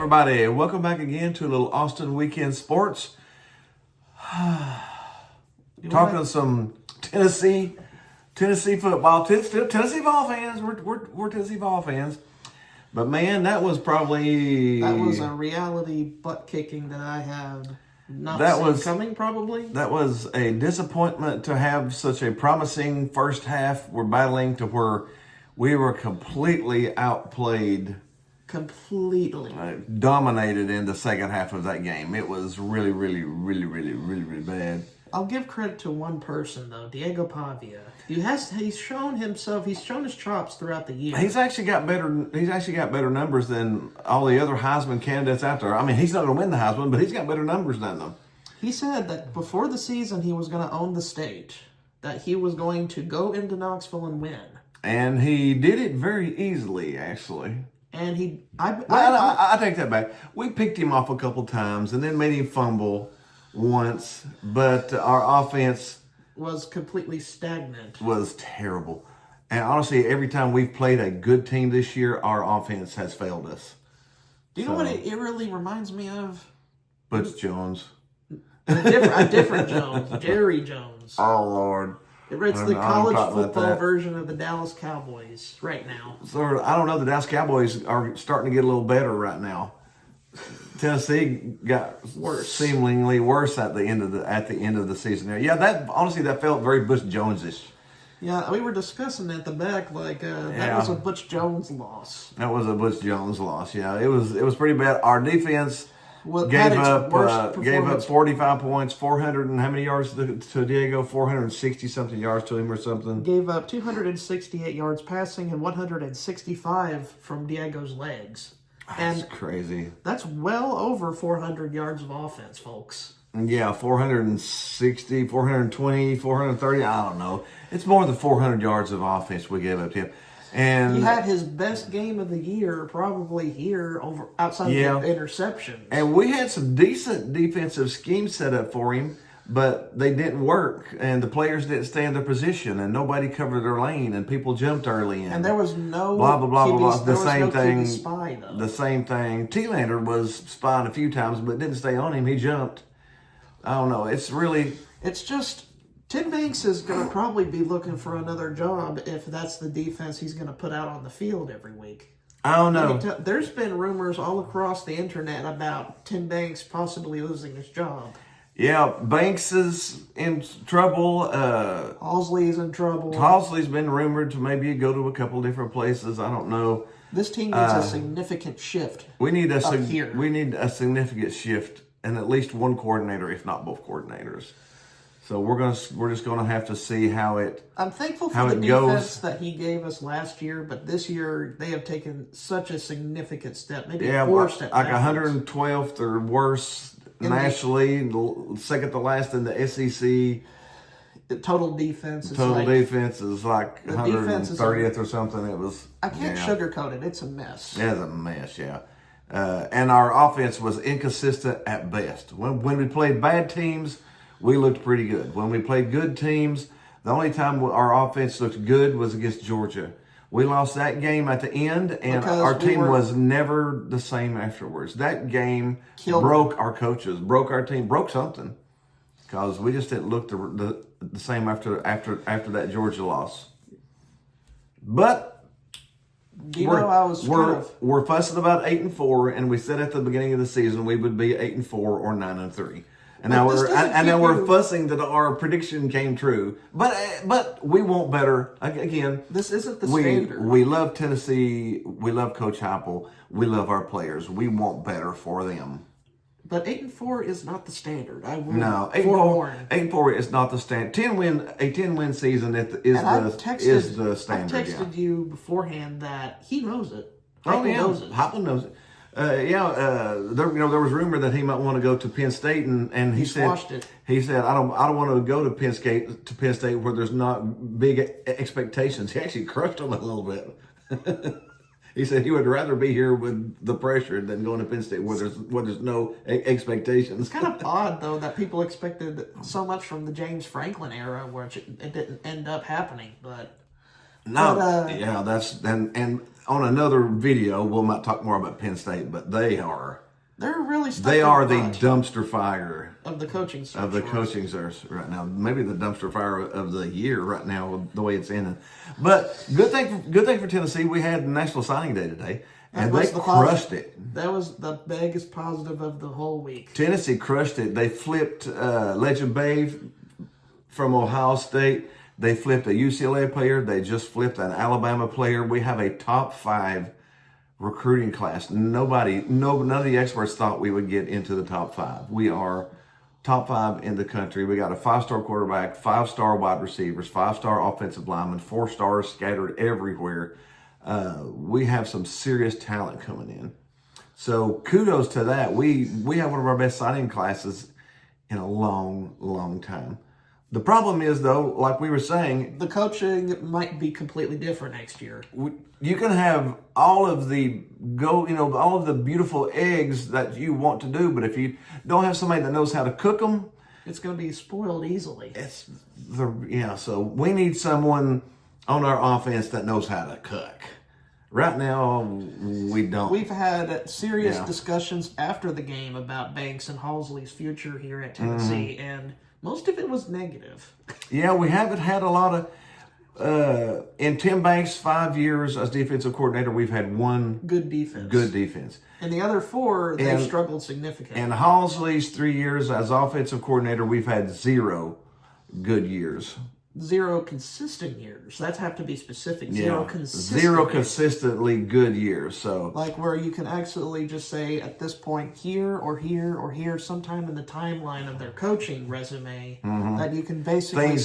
everybody. Welcome back again to a little Austin Weekend Sports. Talking some Tennessee football. Still Tennessee Vol fans. We're Tennessee Vol fans. But man, that was a reality butt kicking that I have not seen coming. Probably that was a disappointment to have such a promising first half. We're battling to where we were completely outplayed. Completely dominated in the second half of that game. It was really bad. I'll give credit to one person though, Diego Pavia. He's shown his chops throughout the year. He's actually got better numbers than all the other Heisman candidates out there. I mean, he's not going to win the Heisman, but he's got better numbers than them. He said that before the season he was going to own the state, that he was going to go into Knoxville and win. And he did it very easily, actually. And I take that back. We picked him off a couple times and then made him fumble once, but our offense was completely stagnant. Was terrible. And honestly, every time we've played a good team this year, our offense has failed us. Do you know what it really reminds me of? Butch Jones. A different Jones. Jerry Jones. Oh, Lord. It's the college football version of the Dallas Cowboys right now. So I don't know. The Dallas Cowboys are starting to get a little better right now. Tennessee got seemingly worse at the end of the season. There, yeah. That felt very Butch Jones-ish. Yeah, we were discussing at the back that was a Butch Jones loss. That was a Butch Jones loss. Yeah, it was pretty bad. Our defense. Gave up 45 points, 400 and how many yards to Diego? 460 something yards to him or something. Gave up 268 yards passing and 165 from Diego's legs. That's crazy. That's well over 400 yards of offense, folks. Yeah, 460, 420, 430, I don't know. It's more than 400 yards of offense we gave up to him. And he had his best game of the year probably here outside of the interceptions. And we had some decent defensive schemes set up for him, but they didn't work. And the players didn't stay in their position, and nobody covered their lane, and people jumped early in. And there was no blah blah blah blah. The same thing. QB spy, though. The same thing. T-Lander was spying a few times, but didn't stay on him. He jumped. I don't know. It's just. Tim Banks is going to probably be looking for another job if that's the defense he's going to put out on the field every week. I don't know. There's been rumors all across the internet about Tim Banks possibly losing his job. Yeah, Banks is in trouble. Halsley is in trouble. Halsley's been rumored to maybe go to a couple different places. I don't know. This team needs a significant shift. We need a significant shift and at least one coordinator, if not both coordinators. So we're just gonna have to see how it. I'm thankful for the defense that he gave us last year, but this year they have taken such a significant step, maybe 4 steps. Like 112th or worse nationally, second to last in the SEC. The total defense is defense is like 130th or something. It was. I can't sugarcoat it. It's a mess. It's a mess, yeah. And our offense was inconsistent at best. When we played bad teams, we looked pretty good. When we played good teams, the only time our offense looked good was against Georgia. We lost that game at the end, and our team was never the same afterwards. That game broke our coaches, broke our team, broke something, because we just didn't look the same after that Georgia loss. But we're fussing about 8-4, and we said at the beginning of the season we would be 8-4 or 9-3. And now we're fussing that our prediction came true, but we want better. Again, this isn't the standard. We love Tennessee. We love Coach Heupel. We love our players. We want better for them. But 8-4 is not the standard. 8-4 is not the standard. A 10-win season is the standard. I texted you beforehand that he knows it. Heupel knows it. There was rumor that he might want to go to Penn State, and he said I don't want to go to Penn State where there's not big expectations. He actually crushed them a little bit. He said he would rather be here with the pressure than going to Penn State where there's no expectations. It's kind of odd though that people expected so much from the James Franklin era, where it didn't end up happening. But that's on another video, we might talk more about Penn State, but they're really stuck they in are the the rut dumpster fire of the coaching search. of the coaching search right now. Maybe the dumpster fire of the year right now, the way it's ending. But good thing for Tennessee. We had National Signing Day today, and they crushed it. That was the biggest positive of the whole week. Tennessee crushed it. They flipped Legend Bay from Ohio State. They flipped a UCLA player. They just flipped an Alabama player. We have a top 5 recruiting class. None of the experts thought we would get into the top 5. We are top 5 in the country. We got a 5-star quarterback, 5-star wide receivers, 5-star offensive linemen, 4 stars scattered everywhere. We have some serious talent coming in. So kudos to that. We have one of our best signing classes in a long, long time. The problem is, though, like we were saying, the coaching might be completely different next year. You can have all of the beautiful eggs that you want to do, but if you don't have somebody that knows how to cook them, it's going to be spoiled easily. So we need someone on our offense that knows how to cook. Right now, we don't. We've had serious discussions after the game about Banks and Halsley's future here at Tennessee, and most of it was negative. Yeah, we haven't had a lot of... in Tim Banks' 5 years as defensive coordinator, we've had one good defense. And the other 4, they've struggled significantly. And Halsley's 3 years as offensive coordinator, we've had 0 good years. 0 consistent years. That's have to be specific. 0 consistent. 0 consistently good years. So, like where you can actually just say at this point here or here or here, sometime in the timeline of their coaching resume, that you can basically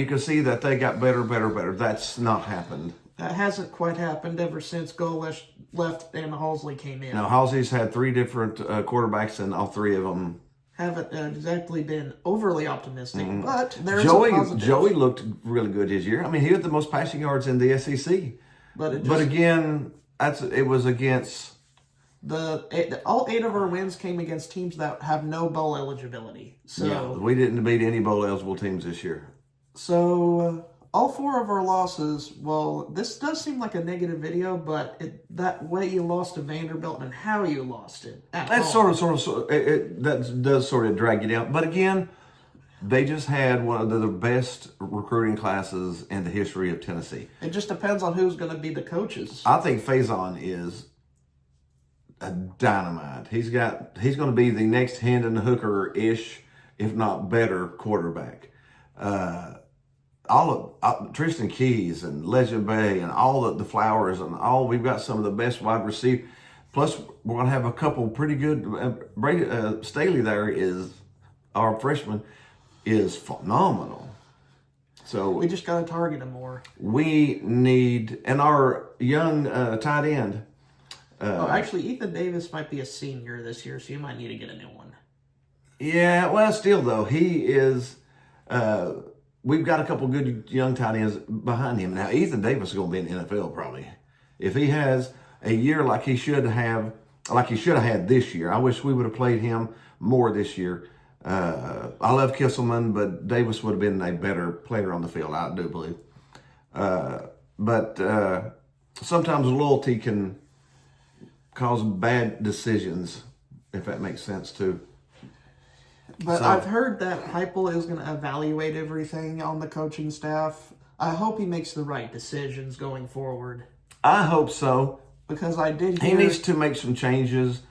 you can see that they got better. That's not happened. That hasn't quite happened ever since Golesh left and Halsley came in. Now Halsley's had 3 different quarterbacks, and all 3 of them haven't exactly been overly optimistic, but there's Joey looked really good this year. I mean, he had the most passing yards in the SEC. But again, it was against all 8 of our wins came against teams that have no bowl eligibility. So we didn't beat any bowl eligible teams this year. So all 4 of our losses, well, this does seem like a negative video, but that way you lost to Vanderbilt and how you lost it. That that does sort of drag you down. But again, they just had one of the best recruiting classes in the history of Tennessee. It just depends on who's going to be the coaches. I think Faison is a dynamite. He's going to be the next Hendon Hooker-ish, if not better, quarterback. All of Tristan Keys and Legend Bay and all the Flowers and all, we've got some of the best wide receivers. Plus, we're going to have a couple pretty good. Staley there is our freshman is phenomenal. So we just got to target him more. We need, and our young tight end. Actually, Ethan Davis might be a senior this year, so you might need to get a new one. Yeah, well, still though, he is. We've got a couple good young tight ends behind him. Now, Ethan Davis is going to be in the NFL probably. If he has a year like he should have had this year. I wish we would have played him more this year. I love Kisselman, but Davis would have been a better player on the field, I do believe. But sometimes loyalty can cause bad decisions, if that makes sense too. But I've heard that Heupel is going to evaluate everything on the coaching staff. I hope he makes the right decisions going forward. I hope so. Because I did hear... He needs to make some changes.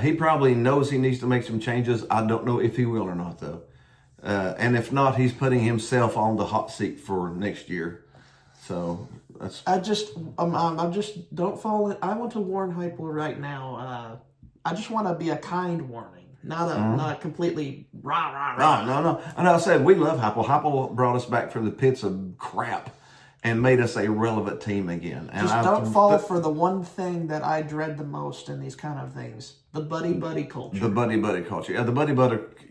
He probably knows he needs to make some changes. I don't know if he will or not, though. And if not, he's putting himself on the hot seat for next year. So that's... I just don't fall in... I want to warn Heupel right now. I just want to be a kind warning. Not a completely rah. No. And I said, we love Heupel. Heupel brought us back from the pits of crap and made us a relevant team again. And just don't fall for the one thing that I dread the most in these kind of things: the buddy culture. The buddy culture. Yeah, the buddy.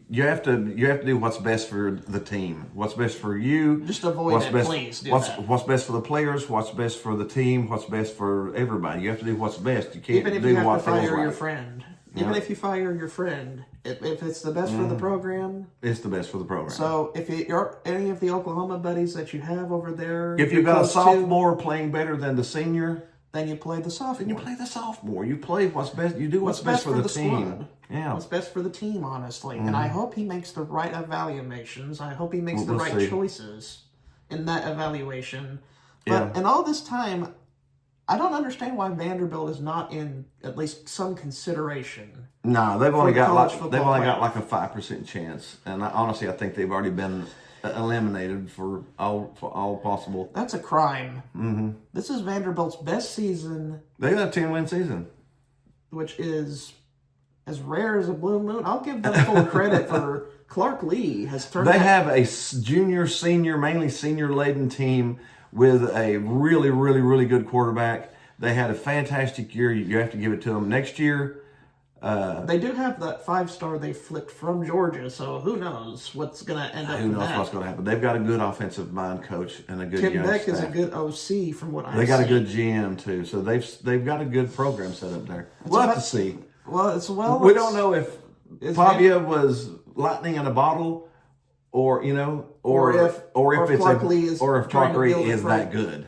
You have to do what's best for the team. What's best for you. Just avoid it, please. What's best for the players? What's best for the team? What's best for everybody? You have to do what's best. You can't even if do you have what to fire feels your right. friend. Even if you fire your friend, if it's the best for the program, it's the best for the program. So if you're any of the Oklahoma buddies that you have over there, if you've got a sophomore playing better than the senior, Then you play the sophomore. You play what's best. You do what's best for the team. Squad. Yeah. What's best for the team, honestly. And I hope he makes the right evaluations. I hope he makes the right choices in that evaluation. But in all this time, I don't understand why Vanderbilt is not in at least some consideration. No, they've only got like a 5% chance, and honestly, I think they've already been eliminated for all possible. That's a crime. Mm-hmm. This is Vanderbilt's best season. They got a 10-win season, which is as rare as a blue moon. I'll give them full credit for Clark Lee has turned. They have a junior, senior, mainly senior-laden team with a really, really, really good quarterback. They had a fantastic year. You have to give it to them. Next year, they do have that 5-star they flipped from Georgia, so who knows what's going to end up. Who knows what's going to happen? They've got a good offensive mind coach and a good Tim young Beck staff. is a good OC from what I see. They got a good GM too, so they've got a good program set up there. We'll have to see. We don't know if Pavia was lightning in a bottle, or if Clark Lee is that good.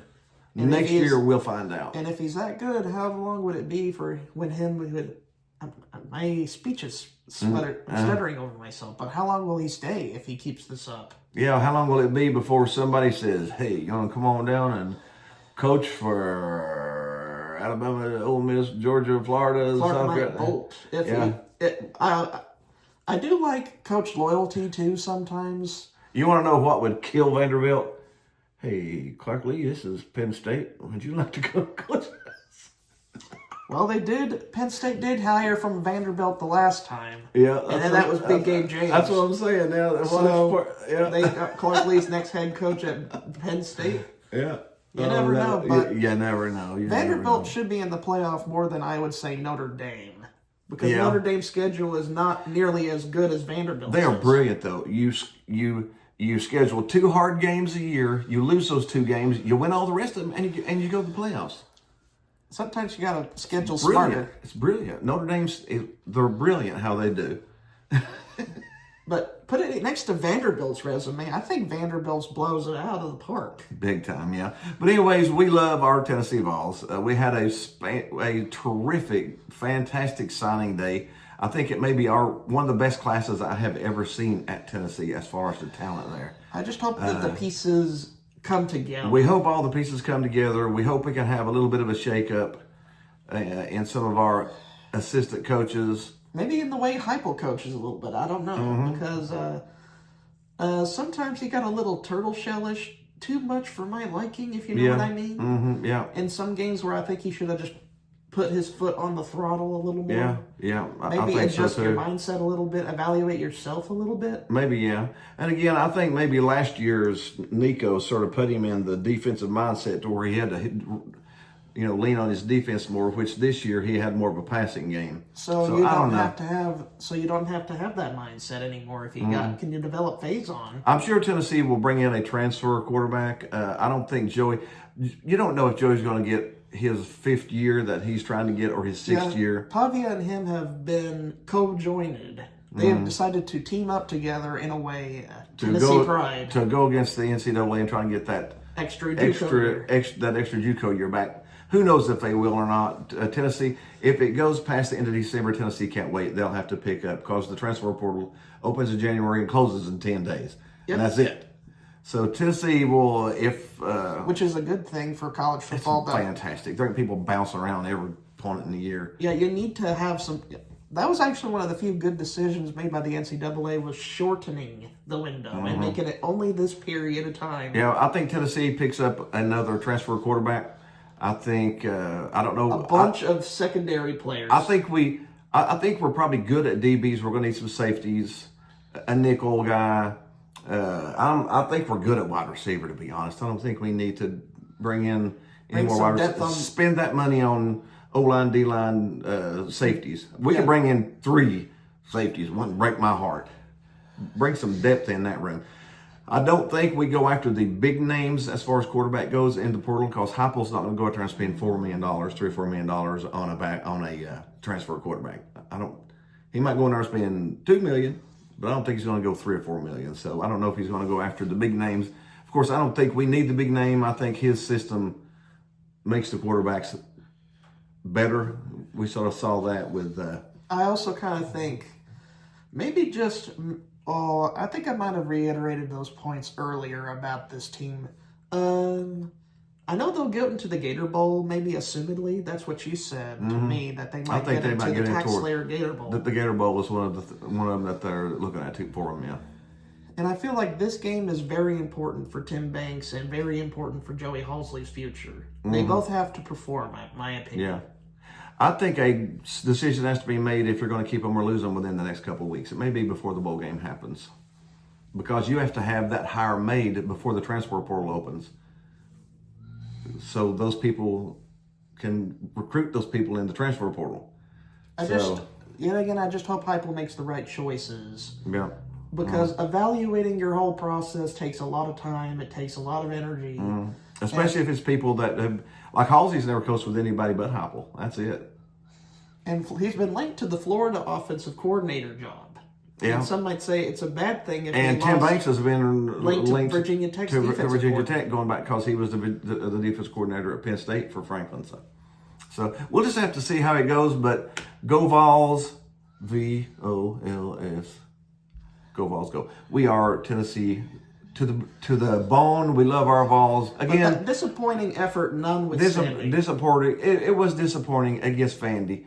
And next year we'll find out. And if he's that good, how long would it be for when him would? My speech is stuttering over myself. But how long will he stay if he keeps this up? Yeah, how long will it be before somebody says, "Hey, you want to come on down and coach for Alabama, Ole Miss, Georgia, Florida, South Carolina?" I do like coach loyalty too sometimes. You want to know what would kill Vanderbilt? Hey, Clark Lee, this is Penn State. Would you like to go coach us? Well, Penn State did hire from Vanderbilt the last time. Yeah. And then that was Big Game James. That's what I'm saying now. They got Clark Lee's next head coach at Penn State. Yeah. You never know. But you never know. Vanderbilt should be in the playoff more than I would say Notre Dame. Because Notre Dame's schedule is not nearly as good as Vanderbilt's. They are brilliant, though. You schedule 2 hard games a year. You lose those 2 games. You win all the rest of them, and you go to the playoffs. Sometimes you got to schedule smarter. It's brilliant. Notre Dame's they're brilliant how they do. But put it next to Vanderbilt's resume. I think Vanderbilt's blows it out of the park. Big time, yeah. But anyways, we love our Tennessee Vols. We had a terrific, fantastic signing day. I think it may be one of the best classes I have ever seen at Tennessee as far as the talent there. I just hope that the pieces come together. We hope all the pieces come together. We hope we can have a little bit of a shakeup in some of our assistant coaches. Maybe in the way Heupel coaches a little bit. I don't know. Because sometimes he got a little turtle shellish, too much for my liking, if you know what I mean. Mm-hmm, yeah. In some games where I think he should have just put his foot on the throttle a little more. Yeah. Maybe adjust your mindset a little bit, evaluate yourself a little bit. Maybe, yeah. And again, I think maybe last year's Nico sort of put him in the defensive mindset to where he had to, lean on his defense more, which this year he had more of a passing game. So you don't have to have that mindset anymore if you can you develop phase on. I'm sure Tennessee will bring in a transfer quarterback. I don't think Joey, you don't know if Joey's going to get his 5th year that he's trying to get or his 6th year. Pavia and him have been co-joined. They have decided to team up together in a way. Tennessee pride. To go against the NCAA and try and get that extra JUCO year back. Who knows if they will or not. Tennessee, if it goes past the end of December, Tennessee can't wait. They'll have to pick up because the transfer portal opens in January and closes in 10 days. Yep. And that's it. So Tennessee will, which is a good thing for college football. It's fantastic. There are people bouncing around every point in the year. Yeah, you need to have some. That was actually one of the few good decisions made by the NCAA was shortening the window and making it only this period of time. Yeah, I think Tennessee picks up another transfer quarterback. I think I don't know a bunch of secondary players. I think we're probably good at DBs. We're going to need some safeties, a nickel guy. I think we're good at wide receiver, to be honest. I don't think we need to bring in any more wide receivers. Spend that money on O-line, D-line safeties. We can bring in 3 safeties. One break my heart. Bring some depth in that room. I don't think we go after the big names as far as quarterback goes in the portal because Heupel's not going to go out there and spend $4 million, $3 or $4 million on a transfer quarterback. He might go in there and spend $2 million. But I don't think he's going to go $3 or $4 million. So I don't know if he's going to go after the big names. Of course, I don't think we need the big name. I think his system makes the quarterbacks better. We sort of saw that with. I also kind of think maybe just. Oh, I think I might have reiterated those points earlier about this team. I know they'll get into the Gator Bowl, maybe assumedly. That's what you said to me, that they might get into the Tax Slayer Gator Bowl. The Gator Bowl is one of them that they're looking at for them, yeah. And I feel like this game is very important for Tim Banks and very important for Joey Halsley's future. They both have to perform, in my opinion. Yeah. I think a decision has to be made if you're going to keep them or lose them within the next couple of weeks. It may be before the bowl game happens. Because you have to have that hire made before the transfer portal opens. So those people can recruit those people in the transfer portal. I just hope Heupel makes the right choices. Yeah. Because evaluating your whole process takes a lot of time. It takes a lot of energy. Especially if it's people that have, like Halsey's never coached with anybody but Heupel. That's it. And he's been linked to the Florida offensive coordinator job. Yeah. And some might say it's a bad thing. And Tim Banks has been linked to Virginia Tech going back because he was the defense coordinator at Penn State for Franklin. So we'll just have to see how it goes. But go Vols, VOLS. Go Vols, go. We are Tennessee to the bone. We love our Vols. Again, disappointing effort, notwithstanding. Disappointing. It was disappointing against Vandy.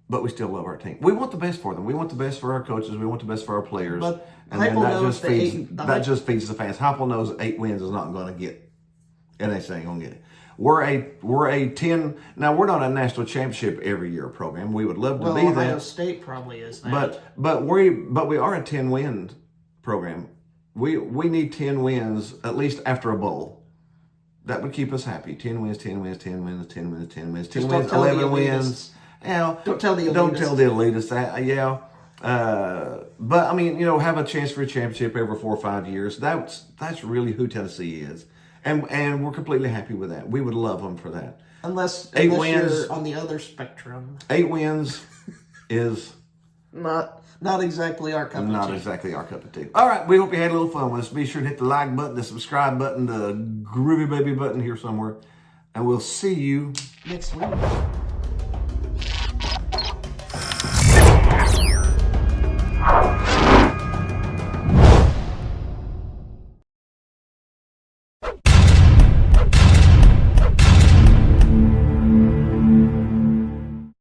But we still love our team. We want the best for them. We want the best for our coaches. We want the best for our players. But and then that just feeds the fans. Heupel knows 8 wins is not going to get, and they ain't going to get it. We're a 10. Now we're not a national championship every year program. We would love to be that. Ohio State probably is that. But we are a 10-win program. We need 10 wins at least after a bowl. That would keep us happy. 10 wins, 10 wins, 10 wins, 10 wins, 10 wins, 10 wins, 11 wins. Yeah, don't tell the elitists that. Yeah, but I mean, have a chance for a championship every 4 or 5 years. That's really who Tennessee is, and we're completely happy with that. We would love them for that. Unless 8 wins you're on the other spectrum. 8 wins is not exactly our cup of tea. Not exactly our cup of tea. All right, we hope you had a little fun with us. Be sure to hit the like button, the subscribe button, the groovy baby button here somewhere, and we'll see you next week.